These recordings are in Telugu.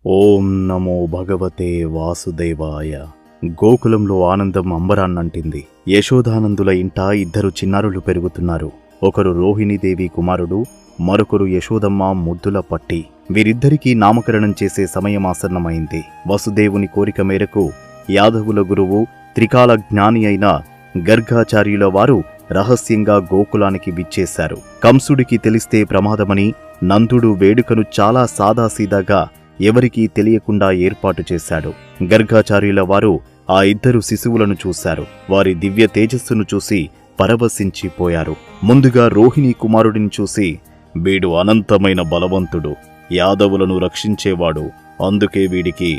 ఓం నమో భగవతే వాసుదేవాయ. గోకులంలో ఆనందం అంబరాన్నంటింది. యశోదానందుల ఇంట ఇద్దరు చిన్నారులు పెరుగుతున్నారు. ఒకరు రోహిణీదేవి కుమారుడు, మరొకరు యశోదమ్మ ముద్దుల పట్టి. వీరిద్దరికీ నామకరణం చేసే సమయం ఆసన్నమైంది. వసుదేవుని కోరిక మేరకు యాదవుల గురువు, త్రికాల జ్ఞాని అయిన గర్గాచార్యుల వారు రహస్యంగా గోకులానికి విచ్చేశారు. కంసుడికి తెలిస్తే ప్రమాదమని నందుడు వేడుకను చాలా సాదాసీదాగా ఎవరికీ తెలియకుండా ఏర్పాటు చేశాడు. గర్గాచార్యుల వారు ఆ ఇద్దరు శిశువులను చూశారు. వారి దివ్య తేజస్సును చూసి పరవశించిపోయారు. ముందుగా రోహిణీ కుమారుడిని చూసి, వీడు అనంతమైన బలవంతుడు, యాదవులను రక్షించేవాడు, అందుకే వీడికి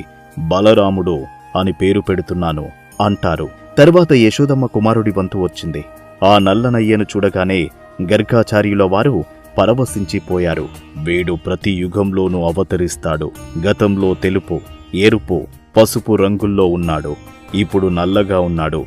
బలరాముడు అని పేరు పెడుతున్నాను అంటారు. తర్వాత యశోదమ్మ కుమారుడి వంతు వచ్చింది. ఆ నల్లనయ్యను చూడగానే గర్గాచార్యుల వారు పరవశించిపోయారు. వీడు ప్రతి యుగంలోనూ అవతరిస్తాడు. గతంలో తెలుపు, ఎరుపు, పసుపు రంగుల్లో ఉన్నాడు, ఇప్పుడు నల్లగా ఉన్నాడు.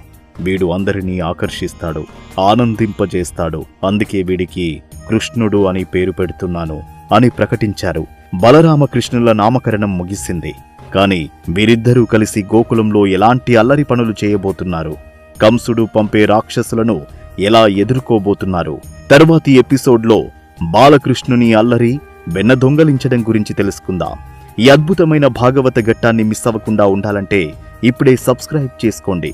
వీడు అందరినీ ఆకర్షిస్తాడు, ఆనందింపజేస్తాడు, అందుకే వీడికి కృష్ణుడు అని పేరు పెడుతున్నాను అని ప్రకటించారు. బలరామకృష్ణుల నామకరణం ముగిసింది. కాని వీరిద్దరూ కలిసి గోకులంలో ఎలాంటి అల్లరి పనులు చేయబోతున్నారు, కంసుడు పంపే రాక్షసులను ఎలా ఎదుర్కోబోతున్నారు, తర్వాతి ఎపిసోడ్లో బాలకృష్ణుని అల్లరి, వెన్న దొంగలించడం గురించి తెలుసుకుందాం. ఈ అద్భుతమైన భాగవత ఘట్టాన్ని మిస్ అవ్వకుండా ఉండాలంటే ఇప్పుడే సబ్స్క్రైబ్ చేసుకోండి.